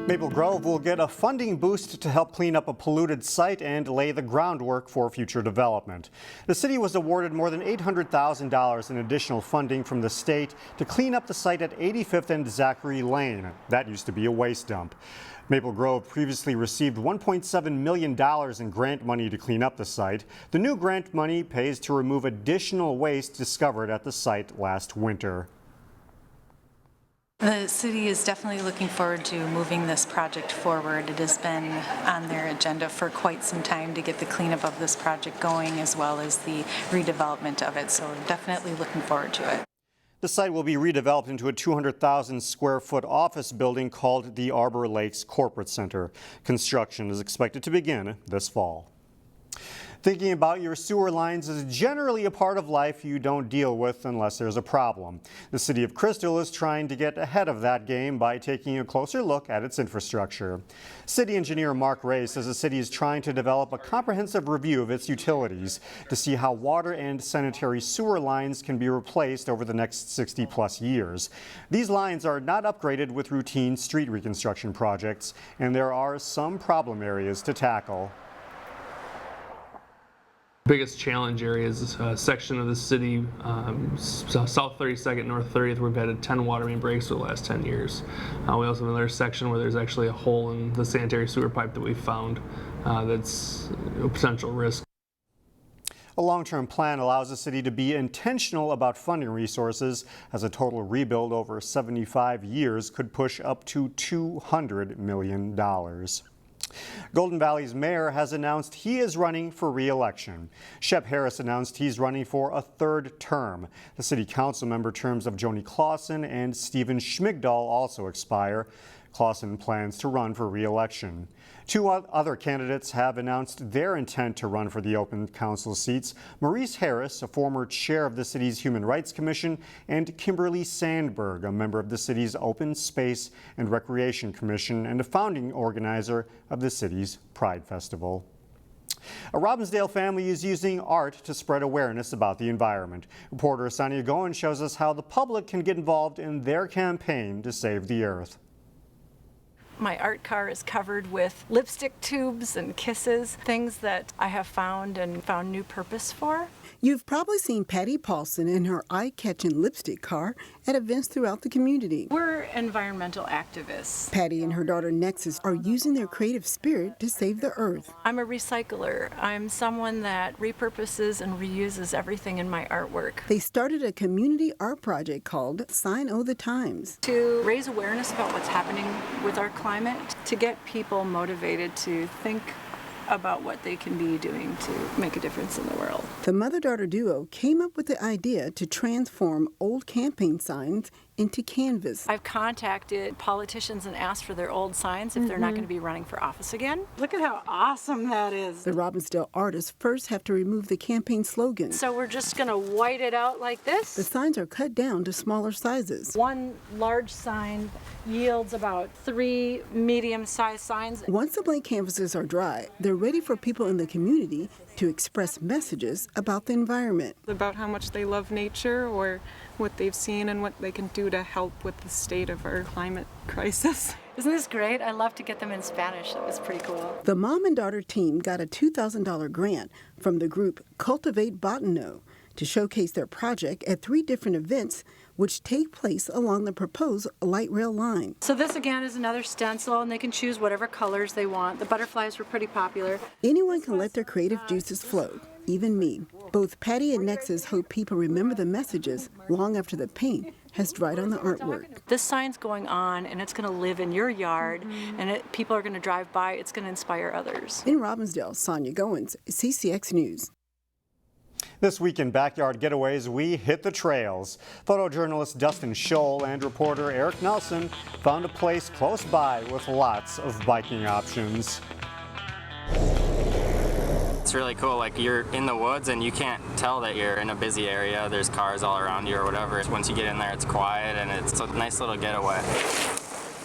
Maple Grove will get a funding boost to help clean up a polluted site and lay the groundwork for future development. The city was awarded more than $800,000 in additional funding from the state to clean up the site at 85th and Zachary Lane. That used to be a waste dump. Maple Grove previously received $1.7 million in grant money to clean up the site. The new grant money pays to remove additional waste discovered at the site last winter. The city is definitely looking forward to moving this project forward. It has been on their agenda for quite some time to get the cleanup of this project going, as well as the redevelopment of it, so definitely looking forward to it. The site will be redeveloped into a 200,000 square foot office building called the Arbor Lakes Corporate Center. Construction is expected to begin this fall. Thinking about your sewer lines is generally a part of life you don't deal with unless there's a problem. The city of Crystal is trying to get ahead of that game by taking a closer look at its infrastructure. City engineer Mark Ray says the city is trying to develop a comprehensive review of its utilities to see how water and sanitary sewer lines can be replaced over the next 60-plus years. These lines are not upgraded with routine street reconstruction projects, and there are some problem areas to tackle. Biggest challenge area is a section of the city, South 32nd, North 30th, where we've had 10 water main breaks for the last 10 years. We also have another section where there's actually a hole in the sanitary sewer pipe that we found that's a potential risk. A long-term plan allows the city to be intentional about funding resources, as a total rebuild over 75 years could push up to $200 million. Golden Valley's mayor has announced he is running for re-election. Shep Harris announced he's running for a third term. The city council member terms of Joni Clausen and Stephen Schmigdal also expire. Clausen plans to run for re-election. Two other candidates have announced their intent to run for the open council seats. Maurice Harris, a former chair of the city's Human Rights Commission, and Kimberly Sandberg, a member of the city's Open Space and Recreation Commission and a founding organizer of the city's Pride Festival. A Robbinsdale family is using art to spread awareness about the environment. Reporter Sonia Goen shows us how the public can get involved in their campaign to save the earth. My art car is covered with lipstick tubes and kisses, things that I have found and found new purpose for. You've probably seen Patty Paulson in her eye-catching lipstick car at events throughout the community. We're environmental activists. Patty and her daughter Nexus are using their creative spirit to save the earth. I'm a recycler. I'm someone that repurposes and reuses everything in my artwork. They started a community art project called Sign O' the Times to raise awareness about what's happening with our climate, to get people motivated to think about what they can be doing to make a difference in the world. The mother-daughter duo came up with the idea to transform old campaign signs into canvas. I've contacted politicians and asked for their old signs if they're not going to be running for office again. Look at how awesome that is. The Robbinsdale artists first have to remove the campaign slogan. So we're just going to white it out like this. The signs are cut down to smaller sizes. One large sign yields about 3 medium-sized signs. Once the blank canvases are dry, they're ready for people in the community to express messages about the environment. About how much they love nature or what they've seen and what they can do to help with the state of our climate crisis. Isn't this great? I love to get them in Spanish. That was pretty cool. The mom and daughter team got a $2,000 grant from the group Cultivate Botano to showcase their project at 3 different events which take place along the proposed light rail line. So this again is another stencil, and they can choose whatever colors they want. The butterflies were pretty popular. Anyone can let their creative juices flow, even me. Both Patty and Nexus hope people remember the messages long after the paint has dried on the artwork. This sign's going on, and it's going to live in your yard, and people are going to drive by. It's going to inspire others. In Robbinsdale, Sonia Goins, CCX News. This week in Backyard Getaways, we hit the trails. Photojournalist Dustin Scholl and reporter Eric Nelson found a place close by with lots of biking options. It's really cool, like you're in the woods and you can't tell that you're in a busy area. There's cars all around you or whatever. Once you get in there, it's quiet and it's a nice little getaway.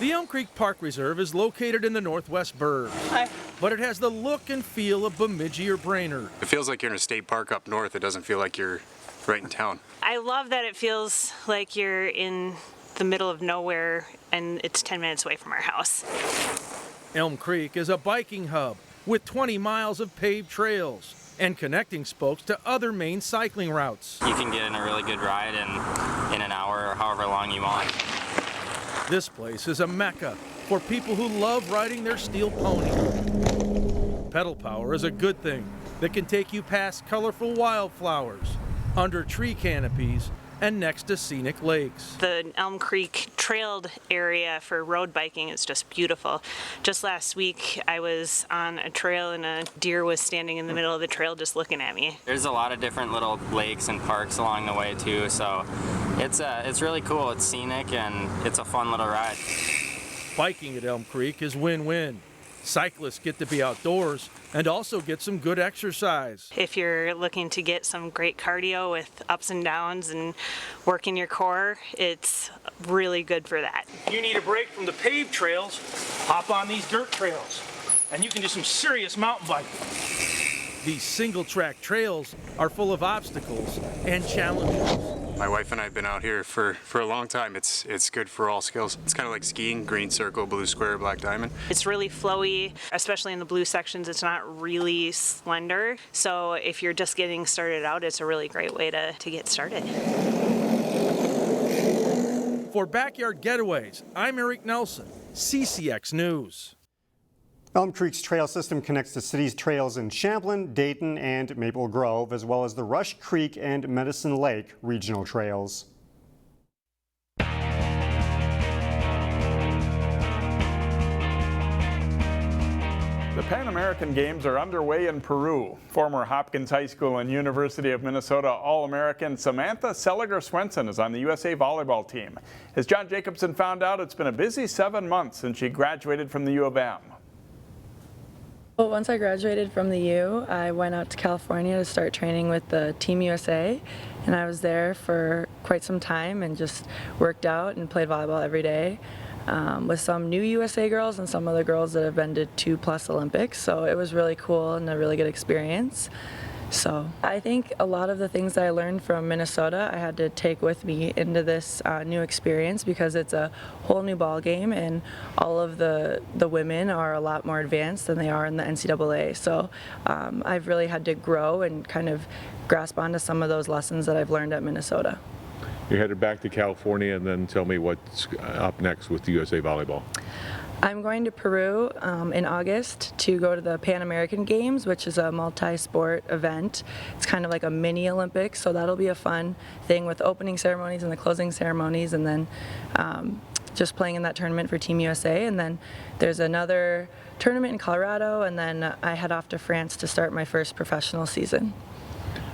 The Elm Creek Park Reserve is located in the northwest burbs, but it has the look and feel of Bemidji or Brainerd. It feels like you're in a state park up north. It doesn't feel like you're right in town. I love that it feels like you're in the middle of nowhere, and it's 10 minutes away from our house. Elm Creek is a biking hub with 20 miles of paved trails and connecting spokes to other main cycling routes. You can get in a really good ride in an hour or however long you want. This place is a mecca for people who love riding their steel pony. Pedal power is a good thing that can take you past colorful wildflowers, under tree canopies, and next to scenic lakes. The Elm Creek trailed area for road biking is just beautiful. Just last week I was on a trail and a deer was standing in the middle of the trail just looking at me. There's a lot of different little lakes and parks along the way too, so it's really cool. It's scenic and it's a fun little ride. Biking at Elm Creek is win-win. Cyclists get to be outdoors and also get some good exercise. If you're looking to get some great cardio with ups and downs and working your core, it's really good for that. You need a break from the paved trails, hop on these dirt trails, and you can do some serious mountain biking. These single-track trails are full of obstacles and challenges. My wife and I have been out here for a long time. It's good for all skills. It's kind of like skiing, green circle, blue square, black diamond. It's really flowy, especially in the blue sections. It's not really slender. So if you're just getting started out, it's a really great way to get started. For Backyard Getaways, I'm Eric Nelson, CCX News. Elm Creek's trail system connects the city's trails in Champlin, Dayton, and Maple Grove, as well as the Rush Creek and Medicine Lake regional trails. The Pan American Games are underway in Peru. Former Hopkins High School and University of Minnesota All-American Samantha Seliger-Swenson is on the USA volleyball team. As John Jacobson found out, it's been a busy 7 months since she graduated from the U of M. Well, once I graduated from the U, I went out to California to start training with the Team USA, and I was there for quite some time and just worked out and played volleyball every day with some new USA girls and some other girls that have been to 2+ Olympics, so it was really cool and a really good experience. So I think a lot of the things that I learned from Minnesota I had to take with me into this new experience because it's a whole new ball game and all of the women are a lot more advanced than they are in the NCAA. So I've really had to grow and kind of grasp onto some of those lessons that I've learned at Minnesota. You're headed back to California, and then tell me what's up next with the USA Volleyball. I'm going to Peru in August to go to the Pan American Games, which is a multi-sport event. It's kind of like a mini Olympics, so that'll be a fun thing with the opening ceremonies and the closing ceremonies, and then just playing in that tournament for Team USA. And then there's another tournament in Colorado, and then I head off to France to start my first professional season.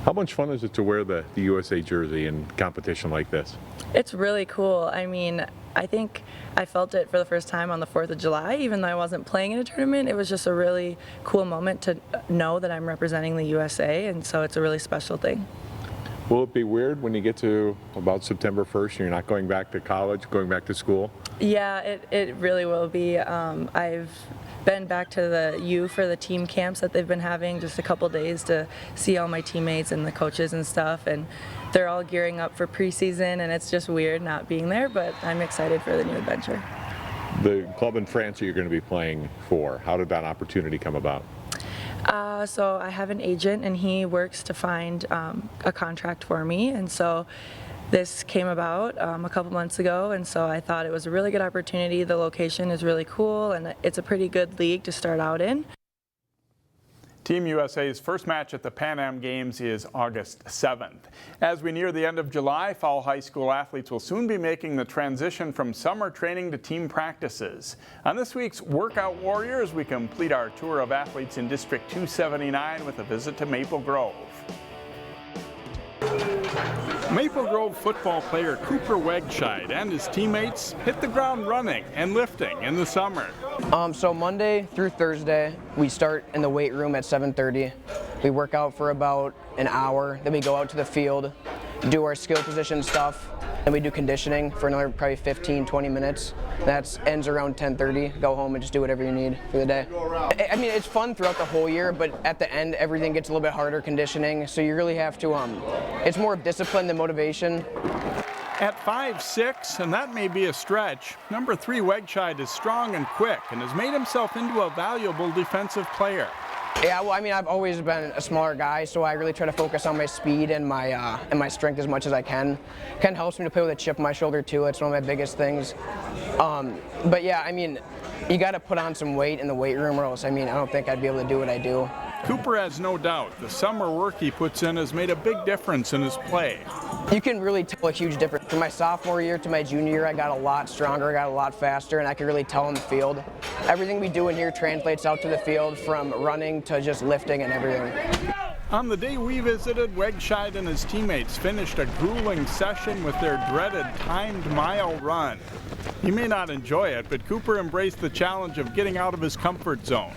How much fun is it to wear the USA jersey in competition like this? It's really cool. I mean, I think I felt it for the first time on the 4th of July, even though I wasn't playing in a tournament. It was just a really cool moment to know that I'm representing the USA, and so it's a really special thing. Will it be weird when you get to about September 1st and you're not going back to college, going back to school? Yeah, it really will be. I've been back to the U for the team camps that they've been having, just a couple days to see all my teammates and the coaches and stuff, and they're all gearing up for preseason, and it's just weird not being there, but I'm excited for the new adventure. The club in France that you're going to be playing for, how did that opportunity come about? So I have an agent, and he works to find a contract for me, and so this came about a couple months ago, and so I thought it was a really good opportunity. The location is really cool, and it's a pretty good league to start out in. Team USA's first match at the Pan Am Games is August 7th. As we near the end of July, fall high school athletes will soon be making the transition from summer training to team practices. On this week's Workout Warriors, we complete our tour of athletes in District 279 with a visit to Maple Grove. Maple Grove football player Cooper Wegscheid and his teammates hit the ground running and lifting in the summer. So Monday through Thursday, we start in the weight room at 7:30. We work out for about an hour, then we go out to the field, do our skill position stuff, then we do conditioning for another probably 15-20 minutes. That ends around 10:30. Go home and just do whatever you need for the day. I mean, it's fun throughout the whole year, but at the end, everything gets a little bit harder conditioning, so you really have to, it's more of discipline than motivation. At 5'6", and that may be a stretch, number 3 Wegscheid is strong and quick and has made himself into a valuable defensive player. Yeah, well, I mean, I've always been a smaller guy, so I really try to focus on my speed and my strength as much as I can. Kind of helps me to play with a chip on my shoulder too. It's one of my biggest things. But yeah, I mean, you got to put on some weight in the weight room, or else, I mean, I don't think I'd be able to do what I do. Cooper has no doubt the summer work he puts in has made a big difference in his play. You can really tell a huge difference. From my sophomore year to my junior year, I got a lot stronger, I got a lot faster, and I could really tell in the field. Everything we do in here translates out to the field, from running to just lifting and everything. On the day we visited, Wegscheid and his teammates finished a grueling session with their dreaded timed mile run. He may not enjoy it, but Cooper embraced the challenge of getting out of his comfort zone.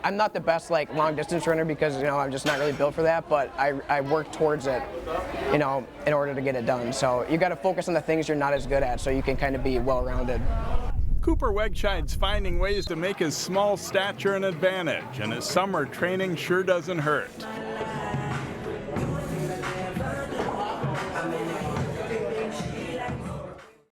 I'm not the best long distance runner because, you know, I'm just not really built for that, but I work towards it, you know, in order to get it done. So you got to focus on the things you're not as good at so you can kind of be well-rounded. Cooper Wegscheid's finding ways to make his small stature an advantage, and his summer training sure doesn't hurt.